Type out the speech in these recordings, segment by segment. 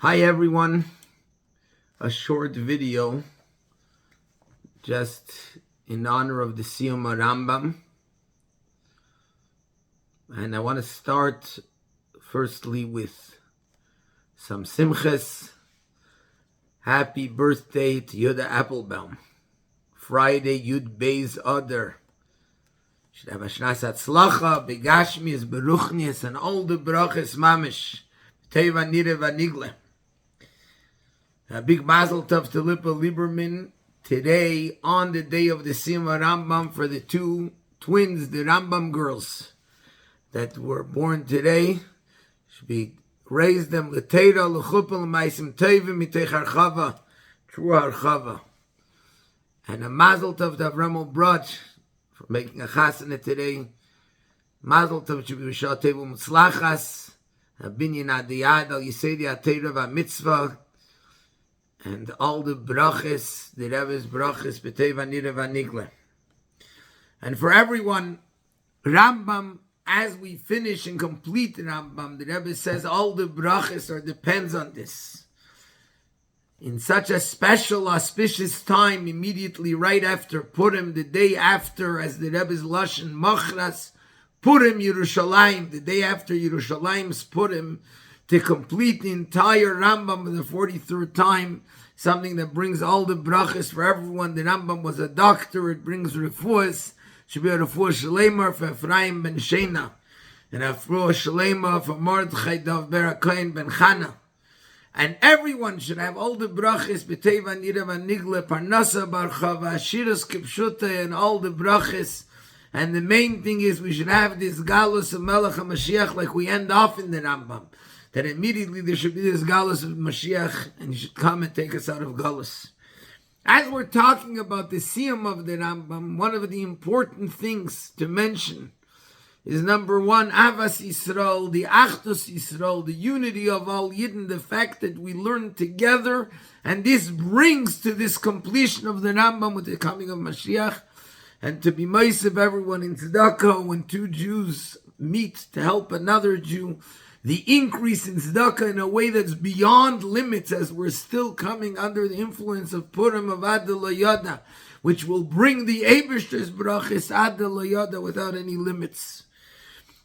Hi everyone, a short video just in honor of the Siyum Horambam, and I want to start firstly with some simchas. Happy birthday to Yehuda Applebaum. Friday, Yud Beis Adar. Should have a shnas hatzlacha, begashmias, beruchnias, and all the brachas mamish. Teva nire vanigle. A big mazel tov to Lipa Lieberman today on the day of the Siyum Horambam for the two twins, the Rambam girls that were born today. Should be raised them l'teira l'chupel ma'asim tovim mitech harchava, true harchava. And a mazel tov to Rambam Brach for making a chasana today. Mazel tov should be b'shah tevu mutzlachas, a binyan adiyad al yisedi ateiru v'mitzvah, and all the brachas, the Rebbe's brachas, b'tei v'nira v'nigle. And for everyone, Rambam, as we finish and complete Rambam, the Rebbe says all the brachas depends on this. In such a special, auspicious time, immediately right after Purim, the day after, as the Rebbe's Lashon, Machras, Purim Yerushalayim, the day after Yerushalayim's Purim, to complete the entire Rambam for the 43rd time, something that brings all the brachas for everyone. The Rambam was a doctor, it brings refuahs. Should be a refuah shalema for Ephraim ben Shena, and a refuah shalema for Mordechai Dov Berakayin ben Chana. And everyone should have all the brachas, b'teva nira v'nigle, parnasa barchava, shiras kipshuta, and all the brachas. And the main thing is we should have this galus of Melech HaMashiach like we end off in the Rambam. That immediately there should be this galus of Mashiach, and he should come and take us out of galus. As we're talking about the Siyum of the Rambam, one of the important things to mention is number one, Avas Yisrael, the Achdus Yisrael, the unity of all Yidden, the fact that we learn together, and this brings to this completion of the Rambam with the coming of Mashiach, and to be nice of everyone in tzedakah when two Jews meet to help another Jew, the increase in tzedakah in a way that's beyond limits as we're still coming under the influence of Purim of Ad L'Yada, which will bring the Eibishter's brachas Ad L'Yada without any limits.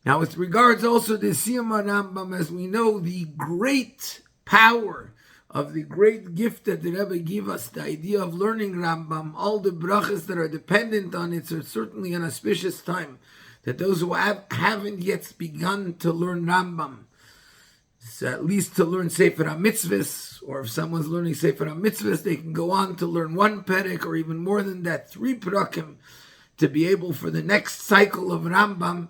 Now with regards also to Siyum Horambam, as we know, the great power of the great gift that the Rebbe gave us, the idea of learning Rambam, all the brachas that are dependent on it, are certainly an auspicious time that those who haven't yet begun to learn Rambam, so at least to learn Sefer HaMitzvahs, or if someone's learning Sefer HaMitzvahs, they can go on to learn one perek, or even more than that, 3 perakim, to be able for the next cycle of Rambam.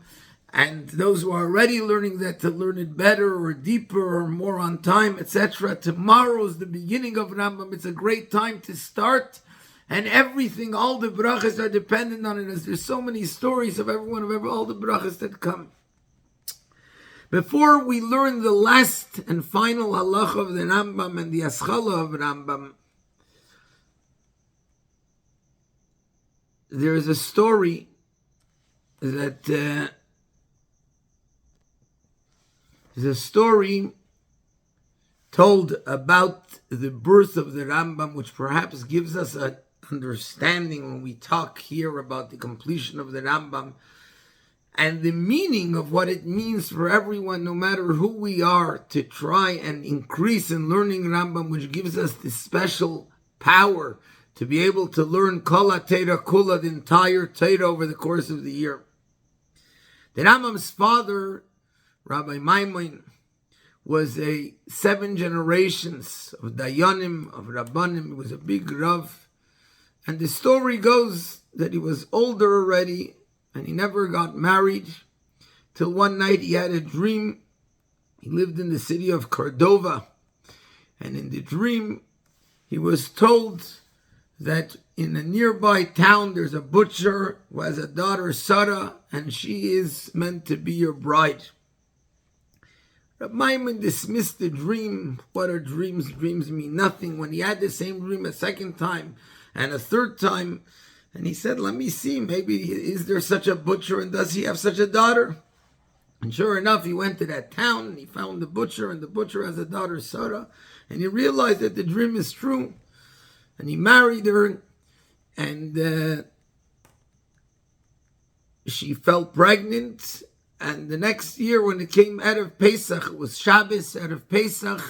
And those who are already learning that, to learn it better or deeper or more on time, etc. Tomorrow is the beginning of Rambam. It's a great time to start. And everything, all the brachas are dependent on it, as there's so many stories of everyone, all the brachas that come. Before we learn the last and final halacha of the Rambam and the aschala of Rambam, there is a story that is a story told about the birth of the Rambam, which perhaps gives us an understanding when we talk here about the completion of the Rambam and the meaning of what it means for everyone, no matter who we are, to try and increase in learning Rambam, which gives us this special power to be able to learn Kol HaTeira Kula, the entire Teira, over the course of the year. The Rambam's father, Rabbi Maimon, was 7 generations of Dayanim, of Rabbanim. He was a big Rav. And the story goes that he was older already, and he never got married, till one night he had a dream. He lived in the city of Cordova, and in the dream he was told that in a nearby town there's a butcher who has a daughter, Sarah, and she is meant to be your bride. Rabbi Maimon dismissed the dream. What are dreams? Dreams mean nothing. When he had the same dream a second time and a third time, and he said, let me see, maybe is there such a butcher and does he have such a daughter? And sure enough, he went to that town and he found the butcher, and the butcher has a daughter, Sarah, and he realized that the dream is true. And he married her, and she fell pregnant. And the next year, when it came out of Pesach, it was Shabbos out of Pesach,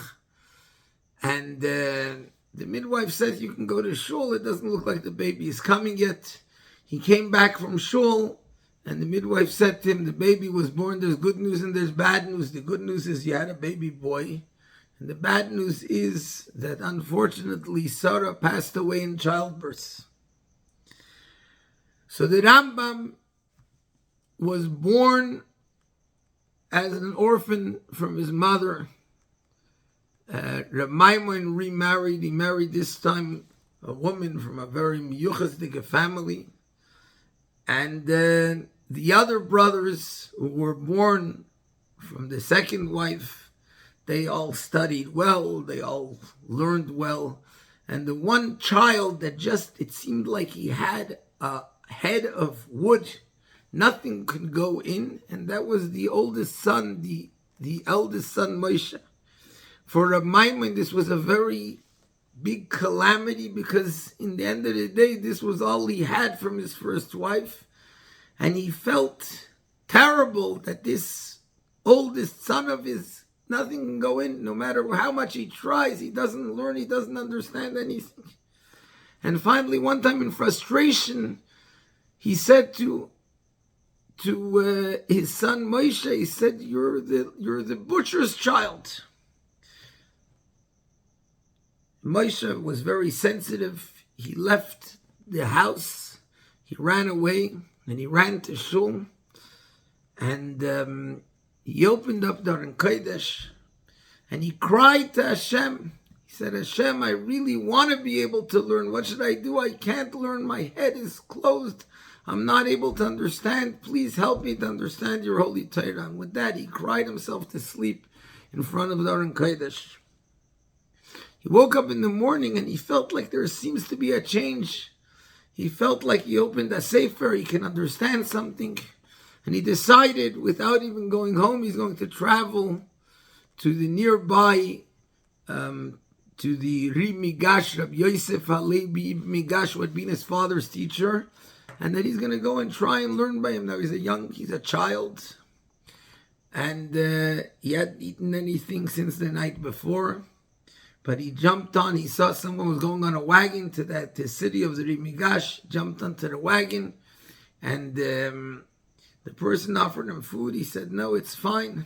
and the midwife said, "You can go to shul. It doesn't look like the baby is coming yet." He came back from shul, and the midwife said to him, "The baby was born. There's good news and there's bad news. The good news is you had a baby boy. And the bad news is that unfortunately Sarah passed away in childbirth." So the Rambam was born as an orphan from his mother. Reb Maimon remarried. He married this time a woman from a very miyuchasdik family. And the other brothers who were born from the second wife, they all studied well, they all learned well. And the one child that it seemed like he had a head of wood, nothing could go in, and that was the oldest son, the eldest son, Moshe. For Reb Maimon, this was a very big calamity, because in the end of the day, this was all he had from his first wife. And he felt terrible that this oldest son of his, nothing can go in, no matter how much he tries. He doesn't learn, he doesn't understand anything. And finally, one time in frustration, he said to his son Moshe, he said, you're the butcher's child. Moshe was very sensitive. He left the house, he ran away, and he ran to shul, and he opened up the Aron Kodesh, and he cried to Hashem. He said, "Hashem, I really want to be able to learn. What should I do? I can't learn. My head is closed. I'm not able to understand. Please help me to understand your holy Torah." And with that, he cried himself to sleep in front of the Aron Kodesh. He woke up in the morning and he felt like there seems to be a change. He felt like he opened a sefer, he can understand something. And he decided, without even going home, he's going to travel to the nearby, to the Ri Migash, Rabbi Yosef Halevi Migash, who had been his father's teacher, and that he's going to go and try and learn by him. Now he's a child, and he hadn't eaten anything since the night before. But he jumped on, he saw someone was going on a wagon to the city of the Ri Migash, jumped onto the wagon, and the person offered him food. He said, "No, it's fine."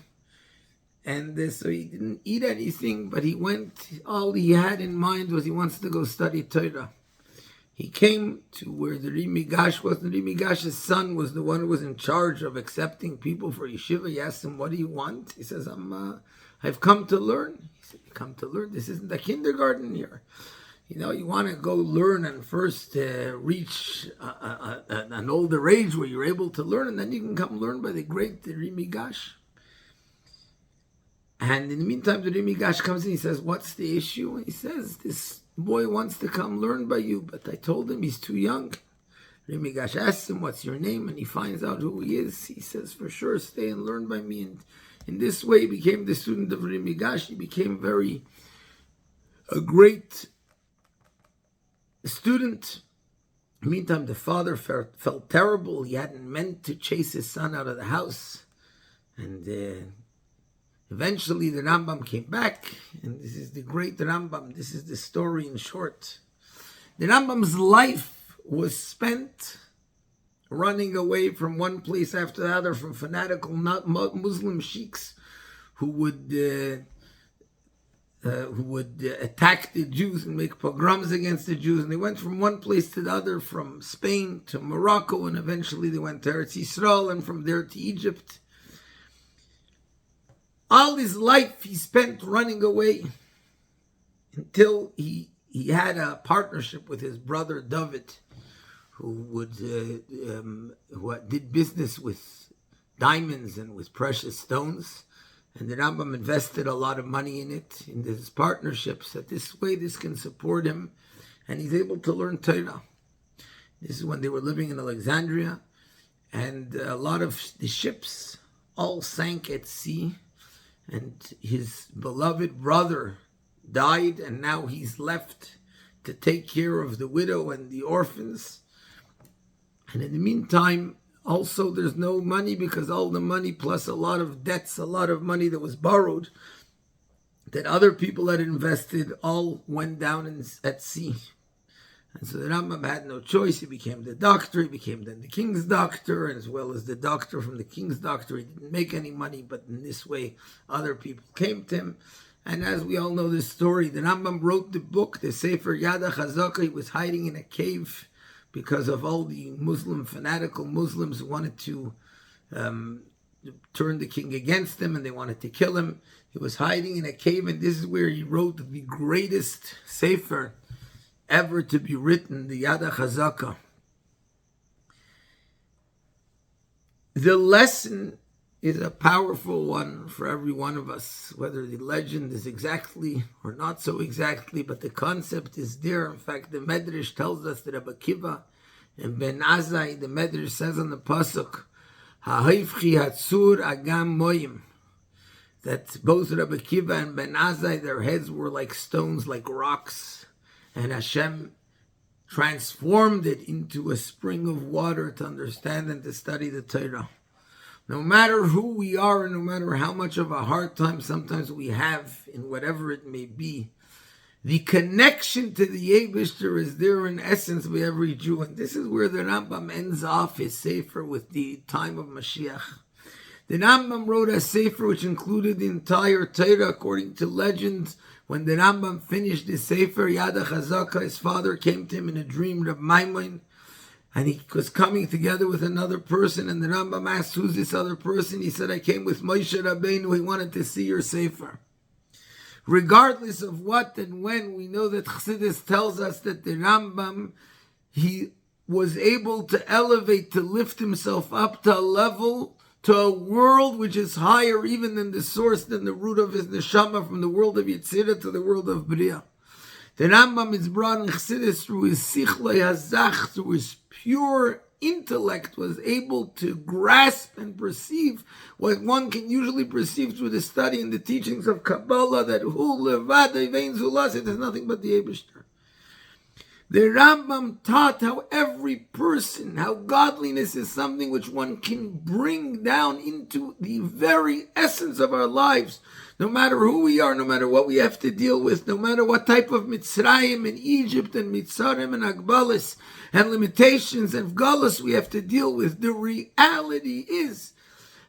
And so he didn't eat anything, but he went, all he had in mind was he wants to go study Torah. He came to where the Ri Migash was. The Ri Migash's son was the one who was in charge of accepting people for yeshiva. He asked him, "What do you want?" He says, I've come to learn. He said, "You come to learn? This isn't a kindergarten here. You want to go learn and first reach an older age where you're able to learn, and then you can come learn by the great Ri Migash." And in the meantime, the Ri Migash comes in, he says, "What's the issue?" And he says, "This boy wants to come learn by you, but I told him he's too young." Ri Migash asks him, "What's your name?" And he finds out who he is. He says, "For sure, stay and learn by me." And in this way, he became the student of Ri Migash. He became a great student. Meantime, the father felt terrible. He hadn't meant to chase his son out of the house. And eventually the Rambam came back. And this is the great Rambam. This is the story in short. The Rambam's life was spent running away from one place after the other, from fanatical Muslim sheiks who would attack the Jews and make pogroms against the Jews. And they went from one place to the other, from Spain to Morocco, and eventually they went to Eretz Yisrael, and from there to Egypt. All his life he spent running away until he had a partnership with his brother David, who did business with diamonds and with precious stones. And the Rambam invested a lot of money in it, in his partnerships, that this way this can support him, and he's able to learn Torah. This is when they were living in Alexandria, and a lot of the ships all sank at sea, and his beloved brother died, and now he's left to take care of the widow and the orphans. And in the meantime, also there's no money, because all the money plus a lot of debts, a lot of money that was borrowed, that other people had invested, all went down at sea. And so the Rambam had no choice. He became the doctor. He became then the king's doctor, as well as the doctor from the king's doctor. He didn't make any money, but in this way, other people came to him. And as we all know this story, the Rambam wrote the book, the Sefer Yad HaChazaka. He was hiding in a cave because of all the fanatical Muslims who wanted to turn the king against him, and they wanted to kill him. He was hiding in a cave, and this is where he wrote the greatest Sefer ever to be written, the Yad HaChazaka. The lesson is a powerful one for every one of us, whether the legend is exactly or not so exactly, but the concept is there. In fact, the Medrash tells us that Rabbi Akiva and Ben Azai, the Medrash says on the Pasuk, Ha'hifchi hatzur agam moyim, that both Rabbi Akiva and Ben Azai, their heads were like stones, like rocks, and Hashem transformed it into a spring of water to understand and to study the Torah. No matter who we are, and no matter how much of a hard time sometimes we have in whatever it may be, the connection to the Eibishter is there in essence by every Jew. And this is where the Rambam ends off his Sefer with the time of Mashiach. The Rambam wrote a Sefer which included the entire Torah according to legends. When the Rambam finished the Sefer Yad HaChazaka, his father came to him in a dream, Reb Maimon, and he was coming together with another person, and the Rambam asked, who's this other person? He said, I came with Moshe Rabbeinu, he wanted to see your Sefer. Regardless of what and when, we know that Chassidus tells us that the Rambam, he was able to elevate, to lift himself up to a level, to a world which is higher even than the source, than the root of his neshama, from the world of Yetzirah to the world of Bria. The Rambam is brought in Chassidus through his sichlei hazach, through his pure intellect, was able to grasp and perceive what one can usually perceive through the study and the teachings of Kabbalah, that hu levad vein zulas, it is nothing but the Eibishter. The Rambam taught how every person, how godliness is something which one can bring down into the very essence of our lives. No matter who we are, no matter what we have to deal with, no matter what type of Mitzrayim and Egypt and Mitzarim and Agbalis and limitations and Galus we have to deal with, the reality is,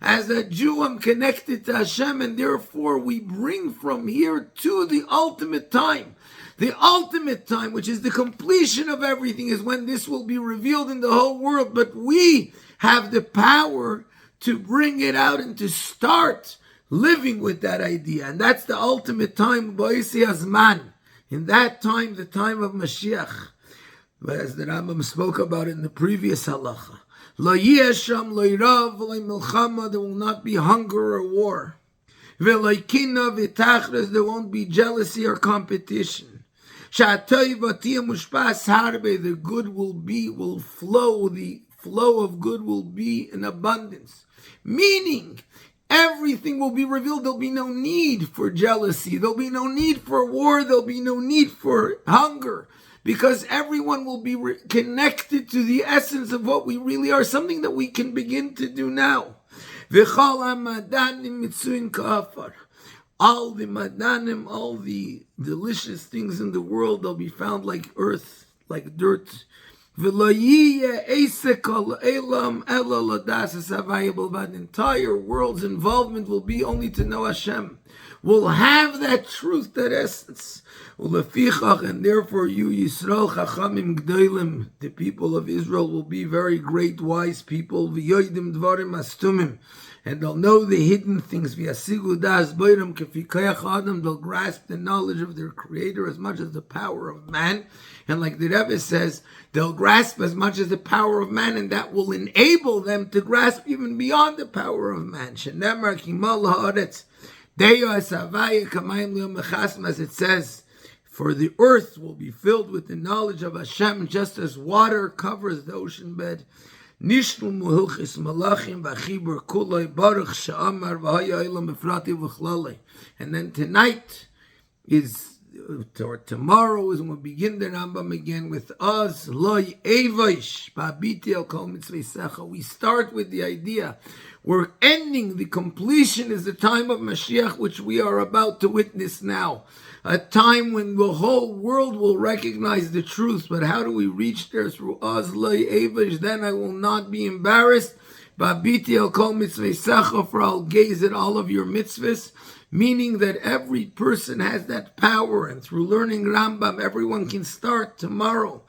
as a Jew, I'm connected to Hashem, and therefore we bring from here to the ultimate time. The ultimate time, which is the completion of everything, is when this will be revealed in the whole world. But we have the power to bring it out and to start living with that idea. And that's the ultimate time, Ba'isi Azman. In that time, the time of Mashiach. But as the Rambam spoke about in the previous halacha, Lo yesham, lo yirav, lo milchama, there will not be hunger or war. V'lo kina v'tachras, there won't be jealousy or competition. The good will flow, the flow of good will be in abundance. Meaning, everything will be revealed. There'll be no need for jealousy. There'll be no need for war. There'll be no need for hunger. Because everyone will be connected to the essence of what we really are, something that we can begin to do now. All the madanim, all the delicious things in the world, they'll be found like earth, like dirt. The entire world's involvement will be only to know Hashem. We'll have that truth, that essence. And therefore you, Yisrael Chachamim Gdolim, the people of Israel, will be very great, wise people. V'yoidim dvarim astumim. And they'll know the hidden things. They'll grasp the knowledge of their Creator as much as the power of man. And like the Rebbe says, they'll grasp as much as the power of man, and that will enable them to grasp even beyond the power of man. As it says, for the earth will be filled with the knowledge of Hashem, just as water covers the ocean bed. Nishlumu hilchis malachim v'chibur kuloi baruch she'amar v'haya elam efrati v'chlali. And then tonight or tomorrow is when we begin the Rambam again with us. Loi evoish ba'abiti al kol mitzveisecha. We start with the idea we're ending, the completion is the time of Mashiach, which we are about to witness now. A time when the whole world will recognize the truth. But how do we reach there? Through us, Loi evoish. Then I will not be embarrassed. Ba'abiti al kol mitzveisecha, for I'll gaze at all of your mitzvahs. Meaning that every person has that power, and through learning Rambam, everyone can start tomorrow.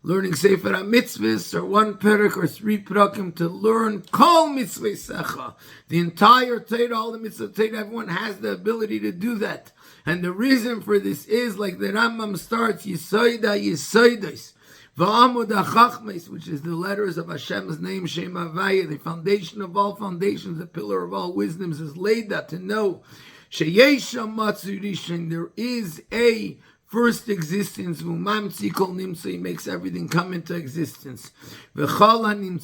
Learning Sefer HaMitzvahs, or one perek or 3 prakim, to learn Kol Mitzvah, the entire Torah, all the mitzvah Torah, everyone has the ability to do that. And the reason for this is, like the Rambam starts, Yisoida Yisoidos, V'amud HaChachmes, which is the letters of Hashem's name, Shem Havaya, the foundation of all foundations, the pillar of all wisdoms, is Leida, to know there is a first existence. He makes everything come into existence. Everything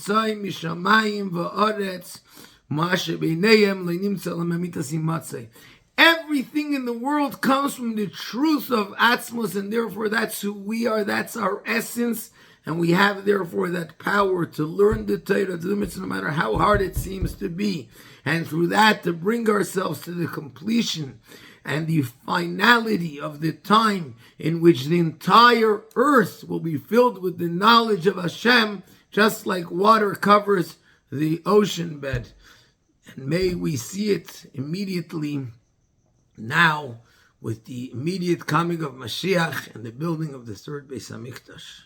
in the world comes from the truth of Atzmos, and therefore that's who we are, that's our essence, and we have therefore that power to learn the Torah, to do it no matter how hard it seems to be. And through that, to bring ourselves to the completion and the finality of the time in which the entire earth will be filled with the knowledge of Hashem, just like water covers the ocean bed. And may we see it immediately now with the immediate coming of Mashiach and the building of the third Beis HaMikdash.